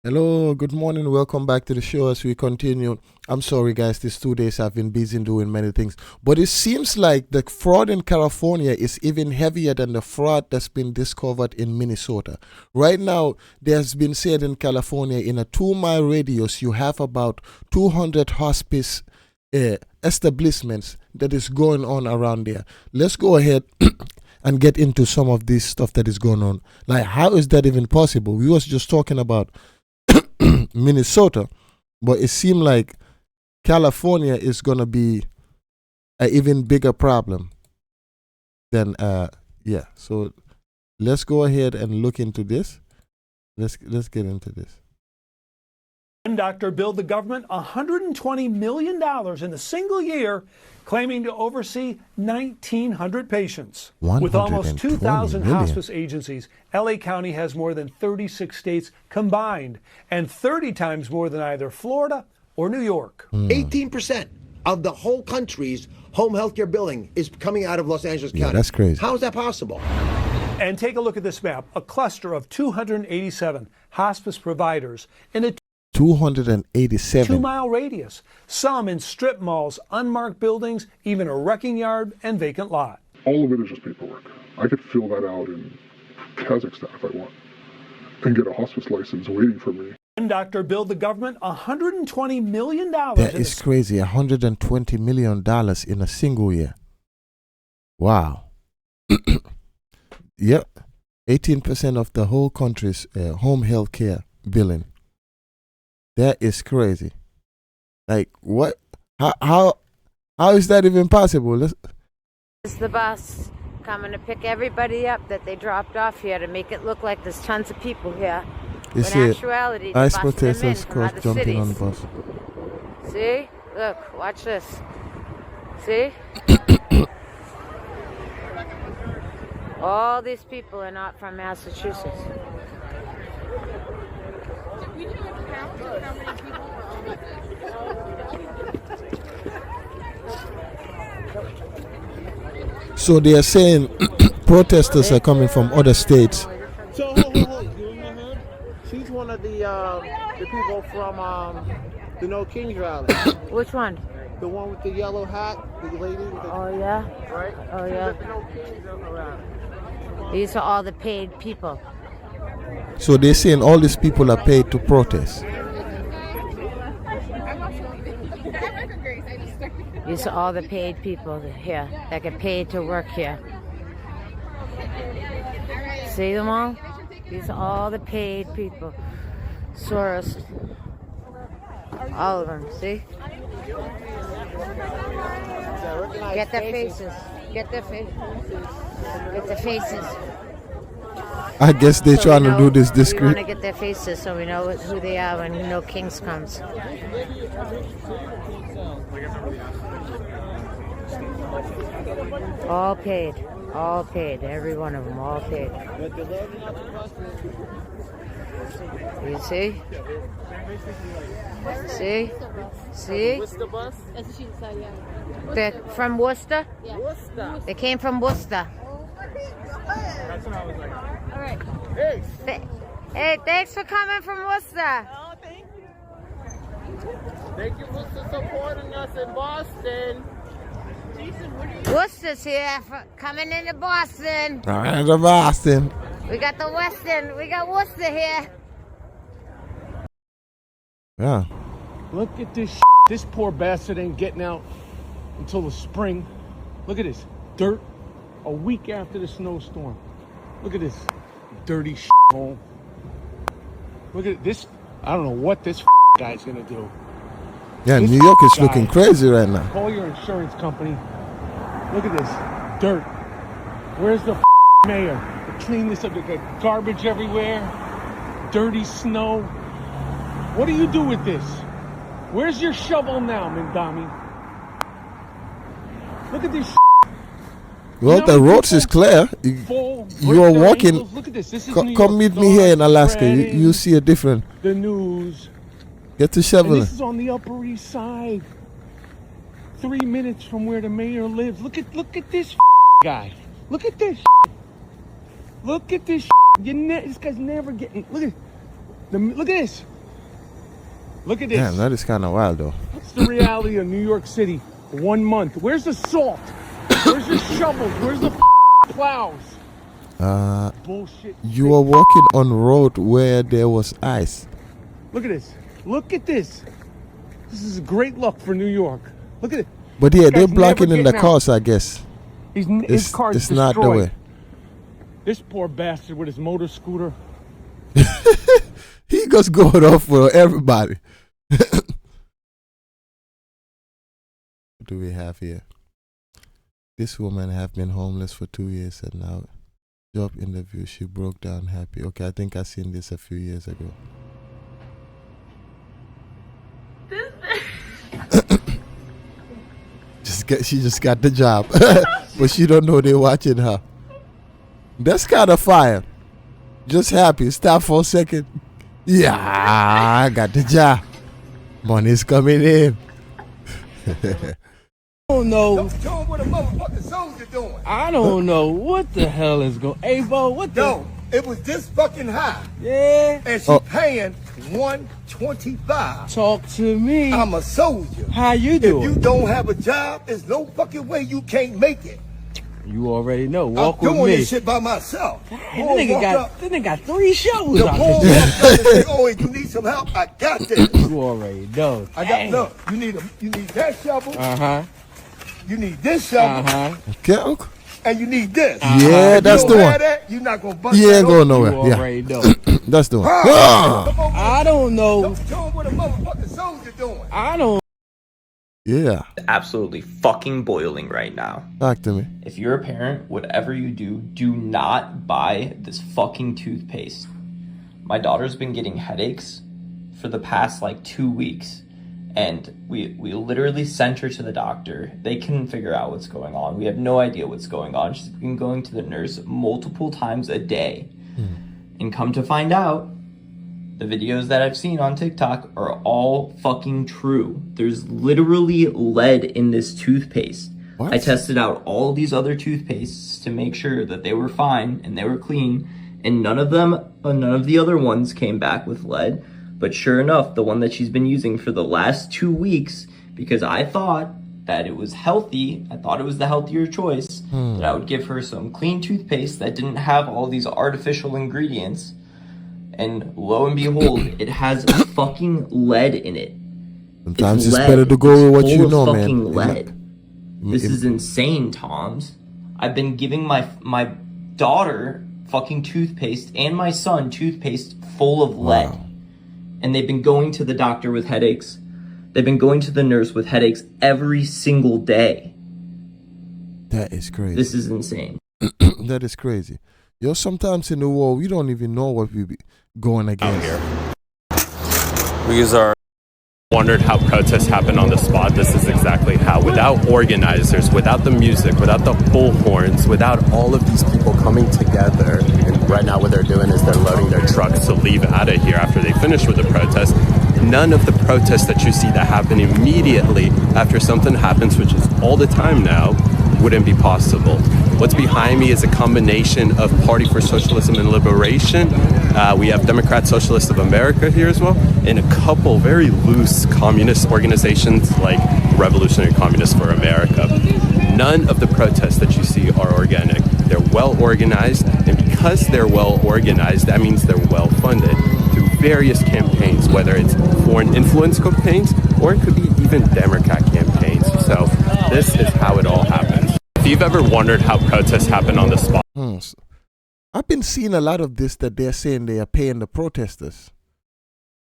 Hello, good morning. Welcome back to the show as we continue. I'm sorry, guys, these 2 days I've been busy doing many things. But it seems like the fraud in California is even heavier than the fraud that's been discovered in Minnesota. Right now, there's been said in California, in a 2 mile radius, you have about 200 hospice establishments that is going on around there. Let's go ahead and get into some of this stuff that is going on. Like, how is that even possible? We was just talking about Minnesota, but it seemed like California is gonna be an even bigger problem than yeah. So let's go ahead and look into this. Let's get into this. One doctor billed the government $120 million in a single year, claiming to oversee 1,900 patients. With almost 2,000 hospice agencies, LA County has more than 36 states combined and 30 times more than either Florida or New York. 18% of the whole country's home health care billing is coming out of Los Angeles County. Yeah, that's crazy. How is that possible? And take a look at this map, a cluster of 287 hospice providers in a 287. 2-mile radius, some in strip malls, unmarked buildings, even a wrecking yard and vacant lot. All of it is just paperwork. I could fill that out in Kazakhstan if I want and get a hospice license waiting for me. One doctor billed the government $120 million. That is crazy. $120 million in a single year. Wow. Yep. 18% of the whole country's home health care billing. That is crazy. Like, what? How is that even possible? It's the bus coming to pick everybody up that they dropped off here to make it look like there's tons of people here. You When see, actuality, the ice bus them in protesters from cause other jumping on cities. bus. See? Look, watch this. See? All these people are not from Massachusetts. So they are saying protesters are coming from other states. So hold. You in the hood? She's one of the people from the No Kings rally. Which one? The one with the yellow hat, the lady with the Oh, yeah? right? Oh, She's yeah. at the No Kings rally. These are all the paid people. So they're saying all these people are paid to protest. These are all the paid people here that get paid to work here. See them all? These are all the paid people. Soros. All of them, see? Get their faces. Get their faces. Get their faces. I guess they're So trying we to do this We want discreet. to get their faces so we know who they are when No Kings comes. All paid. All paid. Every one of them. All paid. You see? See? See? What's the bus? They're from Worcester? Worcester. They came from Worcester. Hey, thanks for coming from Worcester. Thank you for supporting us in Boston. Worcester's here coming into Boston. All right, the Boston. We got the Western. We got Worcester here. Yeah. Look at this. This poor bastard ain't getting out until the spring. Look at this. Dirt a week after the snowstorm. Look at this dirty hole. Look at this. I don't know what this guy's gonna do. Yeah, This New York is guy- looking crazy right now. Call your insurance company. Look at this dirt. Where's the mayor to clean this up? They got garbage everywhere. Dirty snow. What do you do with this? Where's your shovel now, Mindami? Look at this. Well, the roads is clear. You are walking. Look at this. This is New Come York. meet me here in Alaska. You Spreading see a different. the news. Get to And shoveling. this is on the Upper East Side. 3 minutes from where the mayor lives. Look at this guy. Look at this. Look at this. This guy's never getting. Look at. Look at this. Look at this. Damn, that is kind of wild, though. What's the reality of New York City? 1 month. Where's the salt? Where's the shovels? Where's the plows? Bullshit. You were walking on road where there was ice. Look at this. Look at this. This is a great look for New York. Look at it. But yeah, they're Guy's blocking never in the getting out. cars, I guess. His car's It's destroyed. not the way. This poor bastard with his motor scooter. He just going off for everybody. What do we have here? This woman have been homeless for 2 years and now job interview. She broke down happy. Okay, I think I seen this a few years ago. She just got the job, but she don't know they're watching her. That's kind of fire. Just happy. Stop for a second. Yeah, I got the job. Money's coming in. I don't know. Don't show 'em what a motherfucking soldier doing. I don't know what the hell is going. Hey, Bo, what the? No, it was this fucking high, Yeah. and she paying $125. Talk to me. I'm a soldier. How you If doing? you don't have a job, there's no fucking way you can't make it. You already know. I'm Walk with doing me. this shit by myself. Hey, that nigga got 3 shows The out boy there. walked up and said, "Oh, if you need some help, I got this." You already know. I got look. You need that shovel. Uh-huh. You need this shovel, Uh-huh. Okay. and you need this. Yeah, that's you the don't one. have that, you're not gonna bust He that ain't going open. nowhere. You Yeah, already know. that's the one. Come over I don't know. Don't show 'em what a motherfucking soldier doing. I don't. Yeah, Absolutely fucking boiling right now. talk to me. If you're a parent, whatever you do not buy this fucking toothpaste. My daughter's been getting headaches for the past like 2 weeks, and we literally sent her to the doctor. They couldn't figure out what's going on. We have no idea what's going on. She's been going to the nurse multiple times a day. And come to find out, the videos that I've seen on TikTok are all fucking true. There's literally lead in this toothpaste. What? I tested out all these other toothpastes to make sure that they were fine and they were clean, and none of the other ones came back with lead. But sure enough, the one that she's been using for the last 2 weeks, because I thought that it was healthy, I thought it was the healthier choice, that I would give her some clean toothpaste that didn't have all these artificial ingredients. And lo and behold, it has fucking lead in it. Sometimes it's lead. better to go with what It's you full know, of man. fucking lead. This is insane, Toms. I've been giving my daughter fucking toothpaste and my son toothpaste full of lead. Wow. And they've been going to the doctor with headaches. They've been going to the nurse with headaches every single day. That is crazy. This is insane. That is crazy. Yo, sometimes in the war, we don't even know what we be going against. We wondered how protests happen on the spot. This is exactly how. Without organizers, without the music, without the bullhorns, without all of these people coming together. And right now what they're doing is they're loading their trucks to leave out of here after they finish with the protest. None of the protests that you see that happen immediately after something happens, which is all the time now, wouldn't be possible. What's behind me is a combination of Party for Socialism and Liberation. We have Democrat Socialists of America here as well, and a couple very loose communist organizations like Revolutionary Communists for America. None of the protests that you see are organic. They're well organized, and because they're well organized, that means they're well funded through various campaigns, whether it's foreign influence campaigns or it could be even Democrat campaigns. So this is how it all happens. If you've ever wondered how protests happen on the spot. I've been seeing a lot of this that they're saying they are paying the protesters.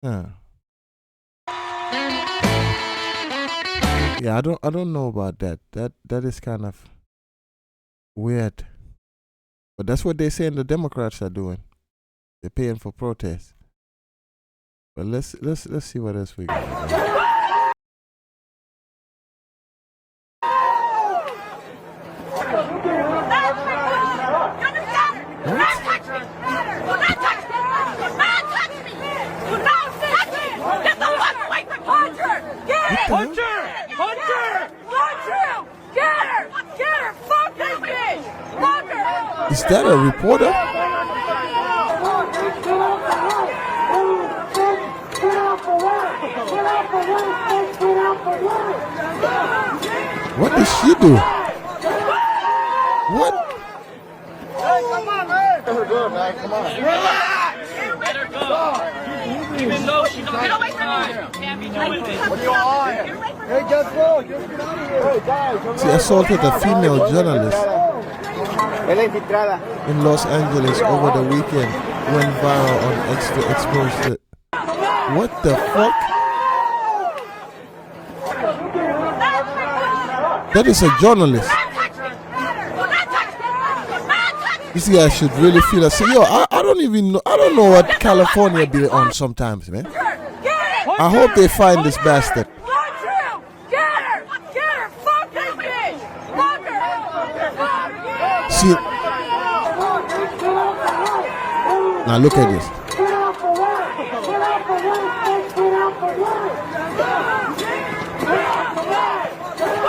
Yeah, I don't know about that. That is kind of weird. But that's what they're saying the Democrats are doing. They're paying for protests. But let's see what else we got. Is that a reporter? What did she do? What? Hey, come on, man. Let her go, man. Come on. Relax. Let her go. Even though she's on the side. Can't be doing this. What are you on? Hey, just go. Just get out of here. Hey, guys. She assaulted a female journalist in Los Angeles over the weekend. Went viral on X to expose it. What the fuck? That is a journalist. This guy should really feel like, yo, I don't even know. I don't know what California be on sometimes, man. I hope they find this bastard. See, now look at this.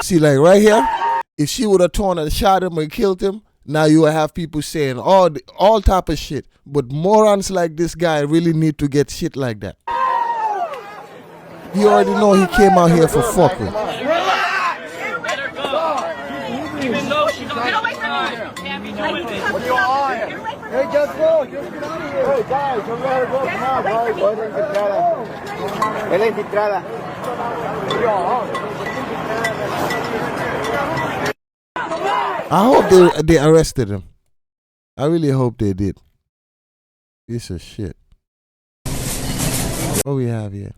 See, like right here, if she would have torn and shot him and killed him, now you will have people saying all type of shit. But morons like this guy really need to get shit like that. You already know he came out here for fucking. Even though she's on the side. Can't be doing this. What are you on? Hey, just go. Just get out of here. Hey, guys. Don't let her go. Come on, guys. Es la infiltrada. What are you on? I hope they arrested him. I really hope they did. Piece of shit. What we have here?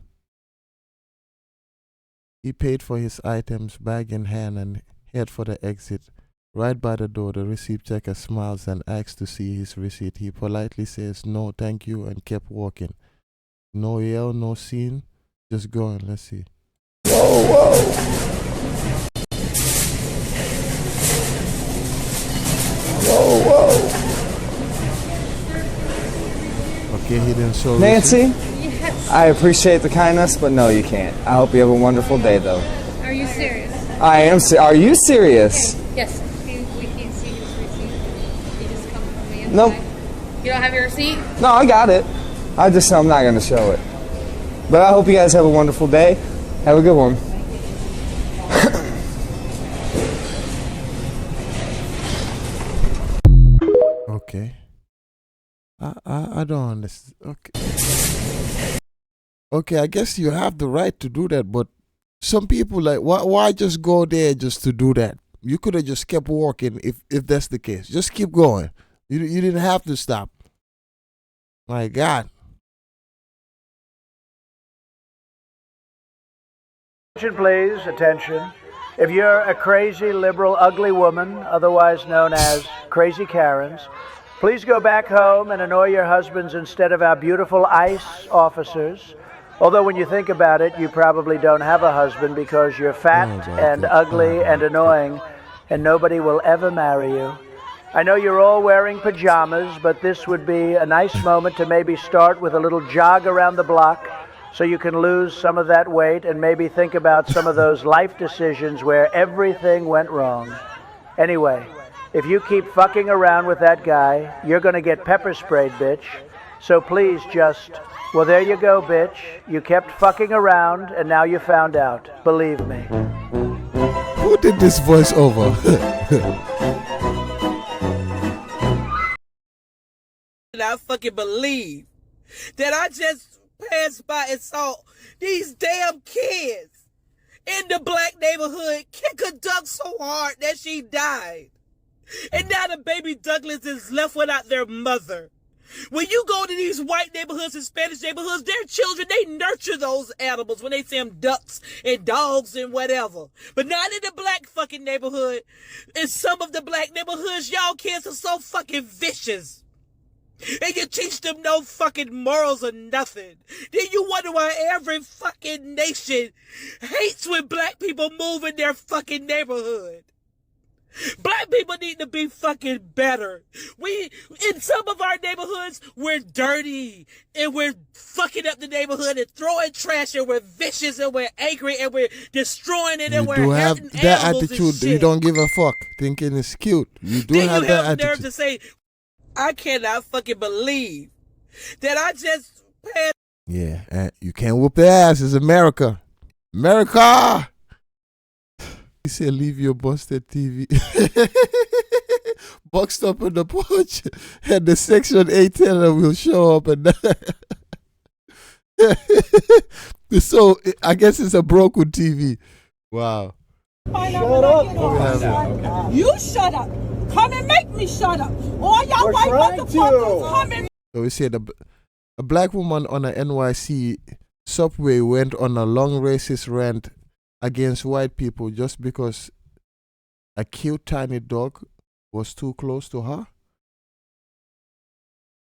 He paid for his items, bag in hand, and head for the exit. Right by the door, the receipt checker smiles and asks to see his receipt. He politely says no, thank you, and kept walking. No yell, no scene. Just going. Let's see. Whoa, whoa. Whoa. Okay, he didn't show Nancy, I appreciate the kindness, but no, you can't. I hope you have a wonderful day, though. Are you serious? I am. Are you serious? Yes. We can't see his receipt. You just come from the inside. Nope. You don't have your receipt? No, I got it. I'm not going to show it. But I hope you guys have a wonderful day. Have a good one. Okay. I don't understand. Okay. Okay, I guess you have the right to do that, but some people like why just go there just to do that? You could have just kept walking if that's the case. Just keep going. You didn't have to stop. My God. Attention, please, attention. If you're a crazy, liberal, ugly woman, otherwise known as Crazy Karens, please go back home and annoy your husbands instead of our beautiful ICE officers. Although when you think about it, you probably don't have a husband because you're fat and ugly and annoying, and nobody will ever marry you. I know you're all wearing pajamas, but this would be a nice moment to maybe start with a little jog around the block so you can lose some of that weight and maybe think about some of those life decisions where everything went wrong. Anyway, if you keep fucking around with that guy, you're gonna get pepper sprayed, bitch. So please just, well, there you go, bitch. You kept fucking around and now you found out. Believe me. Who did this voiceover? I fucking believe that I just passed by and saw these damn kids in the black neighborhood kick a duck so hard that she died. And now the baby Douglas is left without their mother. When you go to these white neighborhoods and Spanish neighborhoods, their children, they nurture those animals when they see them ducks and dogs and whatever. But not in the black fucking neighborhood. In some of the black neighborhoods, y'all kids are so fucking vicious. And you teach them no fucking morals or nothing. Then you wonder why every fucking nation hates when black people move in their fucking neighborhood. Black people need to be fucking better. In some of our neighborhoods, we're dirty and we're fucking up the neighborhood and throwing trash and we're vicious and we're angry and we're destroying it and we're hurting animals that attitude. And shit. You don't give a fuck, thinking it's cute. You do then have you that have the nerve attitude. to say, I cannot fucking believe that I just passed. Yeah, you can't whoop their ass. It's America. America! He said, leave your busted TV. Boxed up on the porch. And the Section 8 teller will show up. And so, I guess it's a broken TV. Wow. Shut up. You shut up. Come and make me shut up. All y'all white motherfuckers come and... So we said a black woman on a NYC subway went on a long racist rant against white people just because a cute tiny dog was too close to her.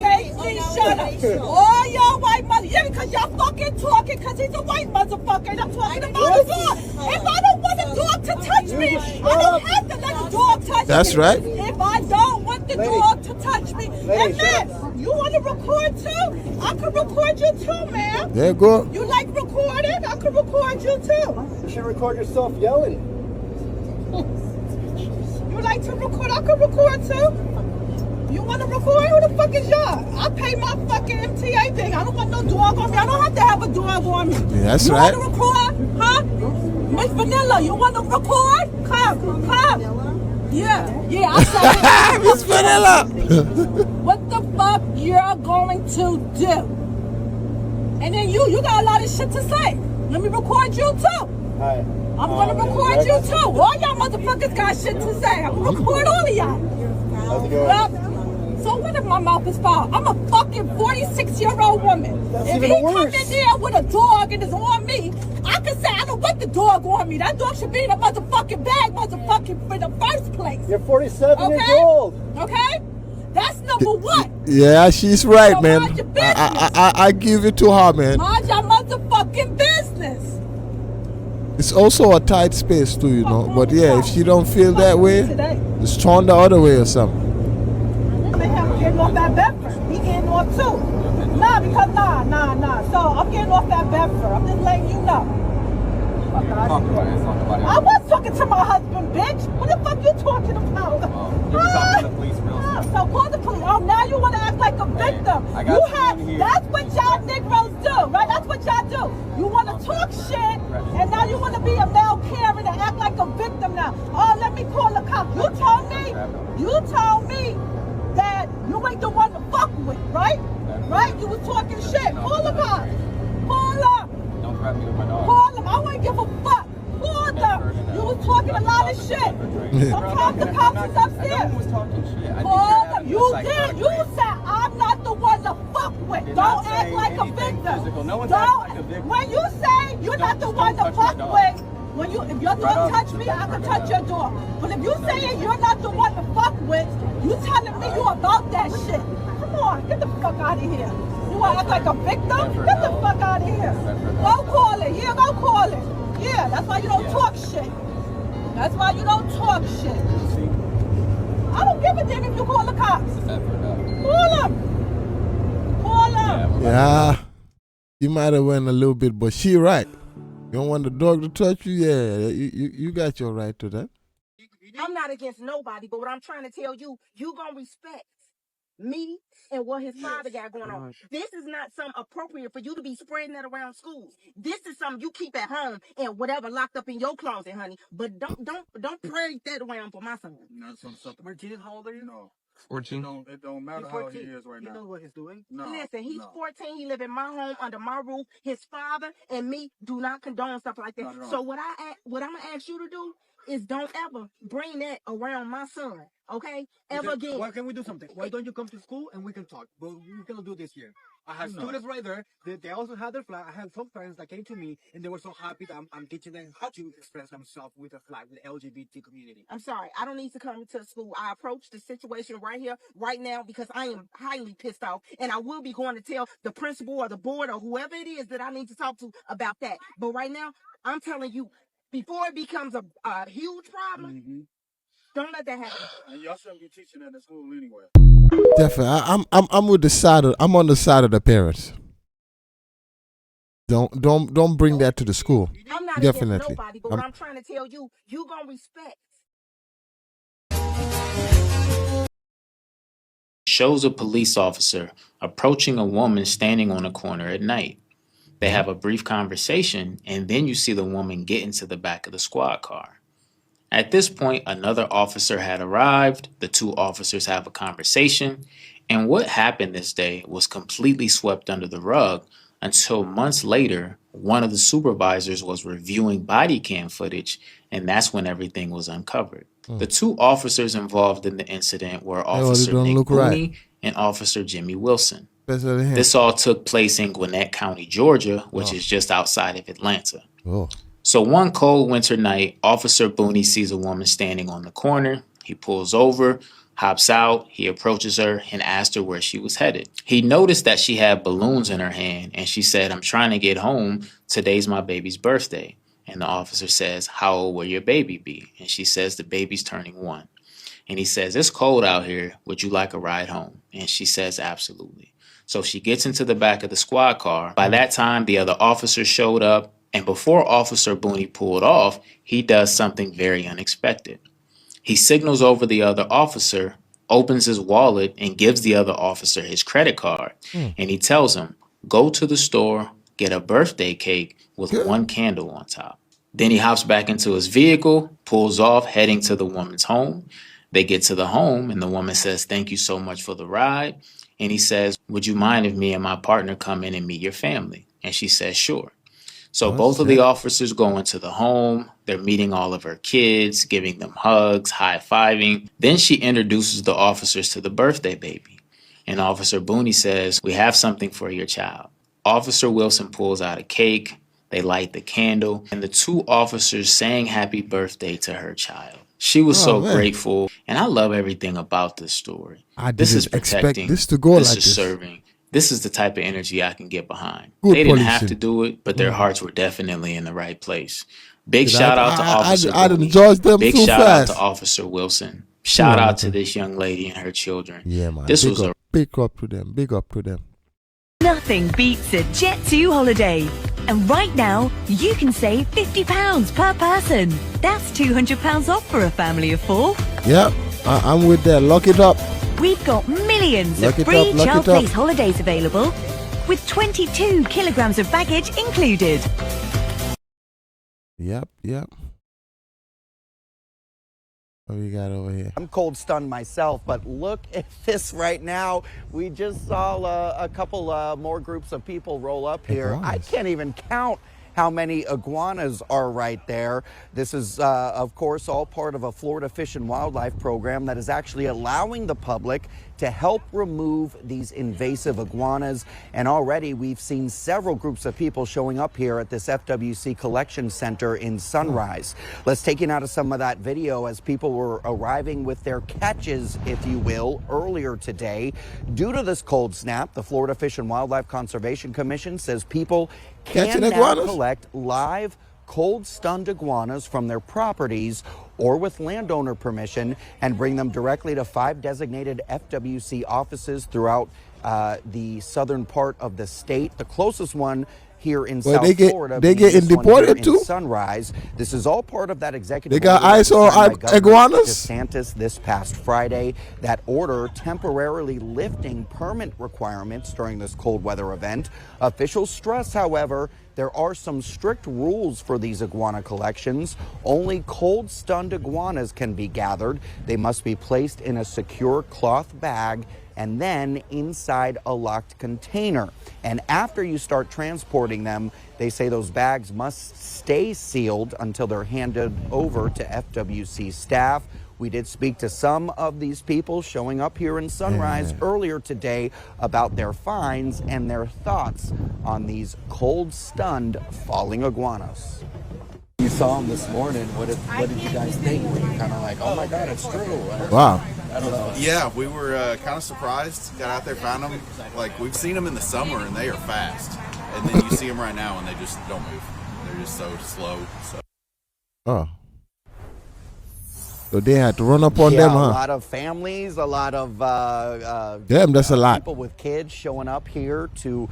Make me shut up. All y'all white motherfuckers. Yeah, because y'all fucking talking because he's a white motherfucker and I'm talking about a dog. If I don't want a dog to touch me, I don't have to let a dog touch me. That's right. If I don't want the dog to touch me. And man, you want to record too? I can record you too, man. There you go. You like recording? I can record you too. You should record yourself yelling. You like to record? I can record too. You want to record? Who the fuck is y'all? I pay my fucking MTA thing. I don't want no dog on me. I don't have to have a dog on me. Yeah, that's you right. You want to record? Huh? Miss Vanilla, you want to record? Come. Yeah, I saw it. Miss Vanilla. What the fuck you're going to do? And then you got a lot of shit to say. Let me record you too. Hi. I'm going to record you too. All y'all motherfuckers got shit to say. I'm going to record all of y'all. How's it going? So what if my mouth is foul? I'm a fucking 46-year-old woman. That's if even he worse. come in there with a dog and it's on me, I can say I don't want the dog on me. That dog should be in a motherfucking bag, motherfucking, in the first place. You're 47 years Okay? old. Okay? That's number one. Yeah, she's right, So man. mind your business. I give it to her, man. Mind your motherfucking business. It's also a tight space too, you know. But yeah, if she don't feel that way, just turn the other way or something. I'm getting off that Bedford. He getting off too. Nah. So I'm getting off that Bedford. I'm just letting you know. I was talking to my husband, bitch. What the fuck you talking about? So call the police. Oh, now you want to act like a victim. That's what y'all Negroes do, right? That's what y'all do. You want to talk shit, and now you want to be a male Karen and act like a victim now. Oh, let me call the cops. You told me that you ain't the one to fuck with, right? Right? You was talking shit. Call the cops. Call them. Don't threaten me with my dog. Call them. I wouldn't give a fuck. Call them. You was talking a lot of shit. Sometimes the cops is upstairs. Call them. You did. You said I'm not the one to fuck with. Don't act like a victim. Don't. When you say you're not the one to fuck with, if your dog touch me, I can touch your dog. But if you saying you're not the one to fuck with, you telling me you about that shit. Come on, get the fuck out of here. You want to act like a victim? Get the fuck out of here. Go call it. Yeah, go call it. Yeah, that's why you don't talk shit. That's why you don't talk shit. I don't give a damn if you call the cops. Call them. Call them. Yeah, you might have went a little bit, but she right. You don't want the dog to touch you? Yeah, you got your right to that. I'm not against nobody, but what I'm trying to tell you, you gonna respect me and what his father got going on. This is not something appropriate for you to be spreading that around schools. This is something you keep at home and whatever locked up in your closet, honey. But don't parade that around for my son. Not something. Martinez, how old are you? No. 14. It don't matter how he is right now. You know what he's doing? No. Listen, he's 14. He live in my home under my roof. His father and me do not condone stuff like that. Not at all. So what I'm gonna ask you to do is don't ever bring that around my son. Okay? Ever again. Why can't we do something? Why don't you come to school and we can talk? But we cannot do this here. I have students right there. They also have their flag. I have some parents that came to me and they were so happy that I'm teaching them how to express themselves with a flag, with the LGBT community. I'm sorry. I don't need to come to school. I approached the situation right here, right now, because I am highly pissed off. And I will be going to tell the principal or the board or whoever it is that I need to talk to about that. But right now, I'm telling you, before it becomes a huge problem, don't let that happen. And y'all shouldn't be teaching at the school anyway. Definitely, I'm with the side of, I'm on the side of the parents. Don't bring that to the school. I'm not Definitely. against nobody, but what I'm trying to tell you, you gonna respect. Shows a police officer approaching a woman standing on a corner at night. They have a brief conversation, and then you see the woman get into the back of the squad car. At this point, another officer had arrived. The two officers have a conversation, and what happened this day was completely swept under the rug until months later, one of the supervisors was reviewing body cam footage, and that's when everything was uncovered. The two officers involved in the incident were Officer Nick Booney and Officer Jimmy Wilson. This all took place in Gwinnett County, Georgia, which is just outside of Atlanta. So one cold winter night, Officer Booney sees a woman standing on the corner. He pulls over, hops out, he approaches her and asked her where she was headed. He noticed that she had balloons in her hand, and she said, "I'm trying to get home. Today's my baby's birthday." And the officer says, "How old will your baby be?" And she says, "The baby's turning 1. And he says, "It's cold out here. Would you like a ride home?" And she says, "Absolutely." So she gets into the back of the squad car. By that time, the other officers showed up. And before Officer Booney pulled off, he does something very unexpected. He signals over the other officer, opens his wallet, and gives the other officer his credit card. And he tells him, "Go to the store, get a birthday cake with one candle on top." Then he hops back into his vehicle, pulls off, heading to the woman's home. They get to the home, and the woman says, "Thank you so much for the ride." And he says, "Would you mind if me and my partner come in and meet your family?" And she says, "Sure." So both of the officers go into the home. They're meeting all of her kids, giving them hugs, high-fiving. Then she introduces the officers to the birthday baby. And Officer Booney says, "We have something for your child." Officer Wilson pulls out a cake. They light the candle. And the two officers sang happy birthday to her child. She was so grateful. And I love everything about this story. This is protecting. This to go this like is this. serving. This is the type of energy I can get behind. Good They didn't policing. have to do it, but their hearts were definitely in the right place. Big Dude, shout out to Officer I Booney. judge them Big too shout fast. out to Officer Wilson. Shout Yeah, out to this young lady and her children. Yeah, man. This big was up, big up to them. Big up to them. Nothing beats a Jet2 holiday. And right now, you can save £50 per person. That's £200 off for a family of 4. Yeah, I'm with that. Lock it up. We've got millions Lock of it free up, lock child it up. place holidays available, with 22 kilograms of baggage included. Yep. What we got over here? I'm cold stunned myself, but look at this right now. We just saw a couple more groups of people roll up here. Iguanas. I can't even count how many iguanas are right there. This is, of course, all part of a Florida Fish and Wildlife program that is actually allowing the public to help remove these invasive iguanas. And already we've seen several groups of people showing up here at this FWC collection center in Sunrise. Let's take you now to some of that video as people were arriving with their catches, if you will, earlier today. Due to this cold snap, the Florida Fish and Wildlife Conservation Commission says people can Catching now iguanas? collect live cold-stunned iguanas from their properties or with landowner permission and bring them directly to 5 designated FWC offices throughout the southern part of the state. The closest one here in Well, South they get- Florida. they being getting this one here deported in too? Sunrise. This is all part of that executive They got order that ice was on signed by Governor iguanas? DeSantis this past Friday. That order temporarily lifting permit requirements during this cold weather event. Officials stress, however, there are some strict rules for these iguana collections. Only cold stunned iguanas can be gathered. They must be placed in a secure cloth bag and then inside a locked container. And after you start transporting them, they say those bags must stay sealed until they're handed over to FWC staff. We did speak to some of these people showing up here in Sunrise earlier today about their finds and their thoughts on these cold-stunned falling iguanas. You saw them this morning. What did you guys think? Were you kind of like, oh my God, it's true? Wow. I don't know. Yeah, we were kind of surprised. Got out there, found them. Like, we've seen them in the summer, and they are fast. And then you see them right now, and they just don't move. They're just so slow. So. Oh. So they had to run up on them, A huh? lot of families, a lot of Damn, that's a lot. people with kids showing up here to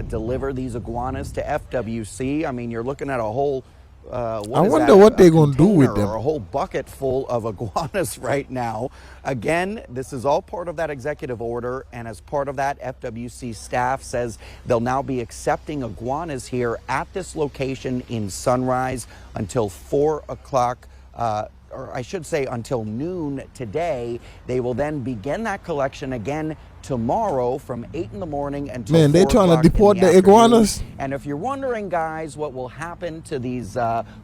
deliver these iguanas to FWC. I mean, you're looking at a whole what I is wonder that, what they're a gonna do with container them. or a whole bucket full of iguanas right now. Again, this is all part of that executive order, and as part of that, FWC staff says they'll now be accepting iguanas here at this location in Sunrise until 4 o'clock. Or I should say until noon today. They will then begin that collection again tomorrow from 8 in the morning until 4 Man, they trying to o'clock in deport the afternoon. iguanas? And if you're wondering, guys, what will happen to these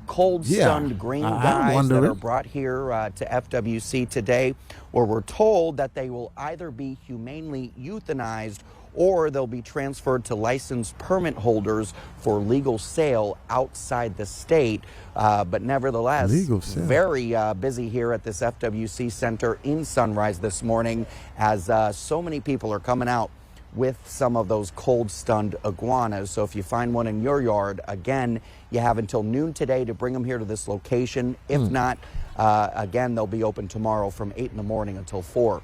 cold stunned green I'm guys that wondering. are brought here to FWC today, where we're told that they will either be humanely euthanized or they'll be transferred to licensed permit holders for legal sale outside the state. But nevertheless, Legal sale. very busy here at this FWC Center in Sunrise this morning, as so many people are coming out with some of those cold stunned iguanas. So if you find one in your yard, again, you have until noon today to bring them here to this location. If not, again, they'll be open tomorrow from 8 in the morning until 4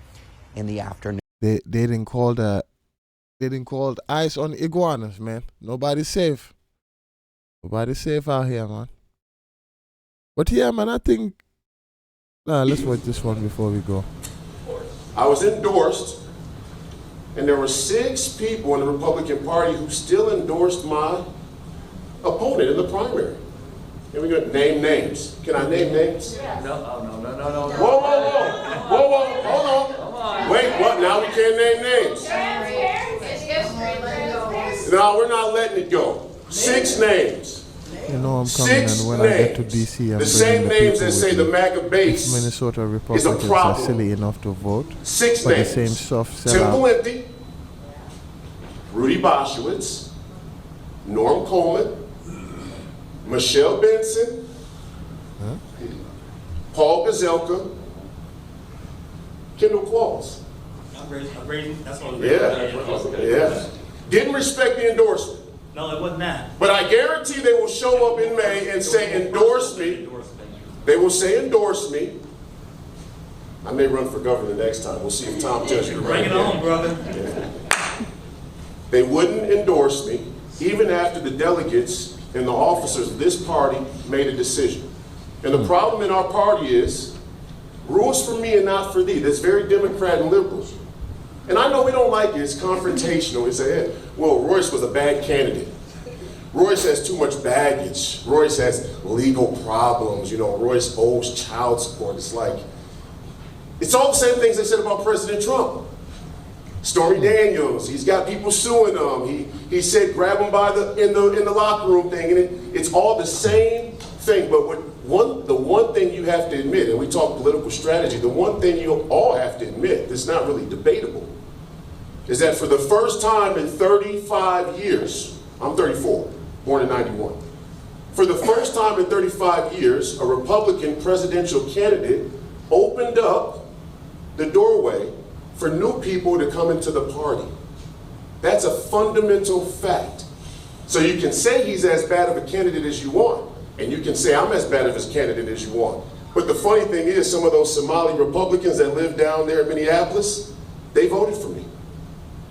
in the afternoon. They didn't call ice on iguanas, man. Nobody's safe. Nobody's safe out here, man. But yeah, man, I think let's watch this one before we go. I was endorsed, and there were 6 people in the Republican Party who still endorsed my opponent in the primary. And we're going to name names. Can I name names? No. Whoa, hold on. Wait, what? Now we can't name names. No, we're not letting it go. 6 names. You know I'm coming, 6 and when names. I get to DC, I'm the same bringing names the that people say with the me. MAGA base If Minnesota is a Republicans are problem. silly enough to vote 6 for names. the same soft Tim sellout. Valenti, Rudy Boschwitz, Norm Coleman, Michelle Benson, Paul Gazelka, Kendall Qualls. That's what Yeah. Didn't respect the endorsement. No, it wasn't that. But I guarantee they will show up in May and say endorse me. They will say endorse me. I may run for governor next time. We'll see if Tom tells you to run Bring it again. on, brother. Yeah. They wouldn't endorse me even after the delegates and the officers of this party made a decision. And the problem in our party is rules for me and not for thee. That's very Democrat and liberal. And I know we don't like it. It's confrontational. We say, hey, well, Royce was a bad candidate. Royce has too much baggage. Royce has legal problems. You know, Royce owes child support. It's like, it's all the same things they said about President Trump. Stormy Daniels, he's got people suing him. He said grab him by in the locker room thing, and it's all the same thing. But the one thing you have to admit, and we talk political strategy, the one thing you all have to admit that's not really debatable is that for the first time in 35 years, I'm 34, born in 91. For the first time in 35 years, a Republican presidential candidate opened up the doorway for new people to come into the party. That's a fundamental fact. So you can say he's as bad of a candidate as you want, and you can say I'm as bad of a candidate as you want. But the funny thing is, some of those Somali Republicans that live down there in Minneapolis, they voted for me.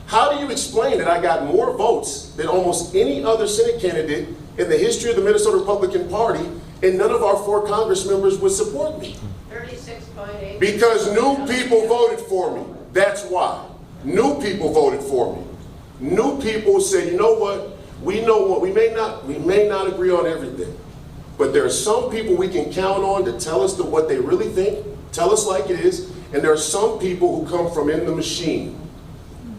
How do you explain that I got more votes than almost any other Senate candidate in the history of the Minnesota Republican Party, and none of our 4 Congress members would support me? 36.8. Because new people voted for me. That's why. New people voted for me. New people said, you know what? We may not agree on everything, but there are some people we can count on to tell us what they really think, tell us like it is, and there are some people who come from in the machine.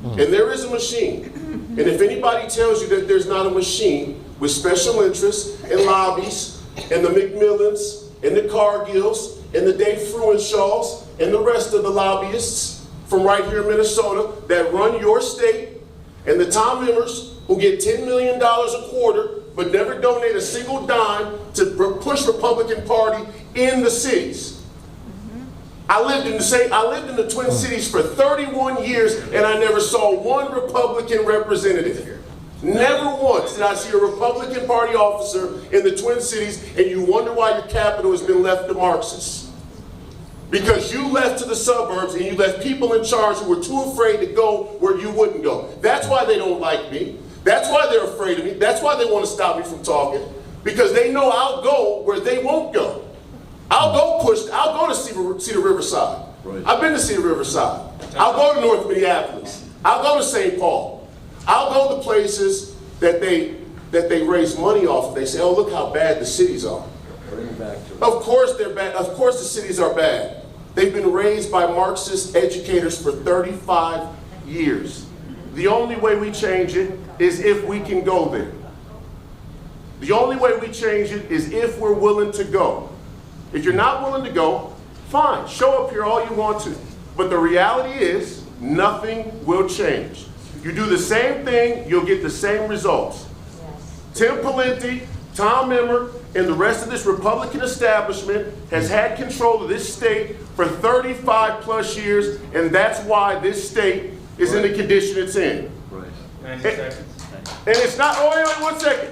And there is a machine. And if anybody tells you that there's not a machine with special interests and lobbies and the McMillans and the Cargills and the Dave Fruenshaws and the rest of the lobbyists from right here in Minnesota that run your state, and the Tom Emmers who get $10 million a quarter but never donate a single dime to push Republican Party in the cities. I lived in the Twin Cities for 31 years, and I never saw one Republican representative here. Never once did I see a Republican Party officer in the Twin Cities, and you wonder why your capital has been left to Marxists. Because you left to the suburbs and you left people in charge who were too afraid to go where you wouldn't go. That's why they don't like me. That's why they're afraid of me. That's why they want to stop me from talking. because they know I'll go where they won't go. I'll go to Cedar Riverside. Right. I've been to Cedar Riverside. I'll go to North Minneapolis. I'll go to St. Paul. I'll go to places that they raise money off of. They say, oh, look how bad the cities are. Of course they're bad. Of course the cities are bad. They've been raised by Marxist educators for 35 years. The only way we change it is if we can go there. The only way we change it is if we're willing to go. If you're not willing to go, fine, show up here all you want to. But the reality is, nothing will change. You do the same thing, you'll get the same results. Tim Pawlenty, Tom Emmer, and the rest of this Republican establishment has had control of this state for 35 plus years, and that's why this state is in the condition it's in. Right. 90 seconds. And it's not, oh wait, 1 second.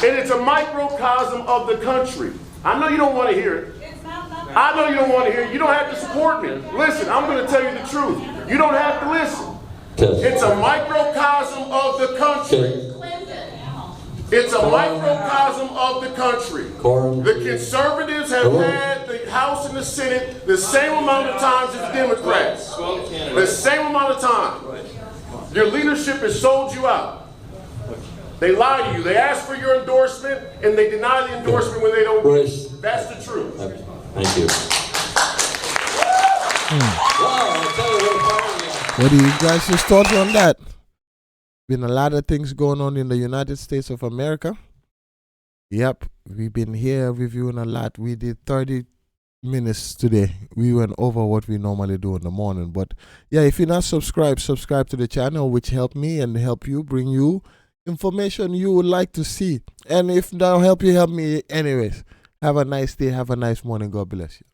And it's a microcosm of the country. I know you don't want to hear it. I know you don't want to hear it. You don't have to support me. Listen, I'm going to tell you the truth. You don't have to listen. It's a microcosm of the country. It's a microcosm of the country. The conservatives have had the House and the Senate the same amount of times as Democrats. The same amount of time. Your leadership has sold you out. They lie to you. They ask for your endorsement and they deny the endorsement when they don't get it. That's the truth. Thank you. What do you guys just thought on that? Been a lot of things going on in the United States of America. Yep, we've been here reviewing a lot. We did 30 minutes today. We went over what we normally do in the morning. But yeah, if you're not subscribed, subscribe to the channel, which help me and help you, bring you information you would like to see. And if that'll help you, help me anyways. Have a nice day. Have a nice morning. God bless you.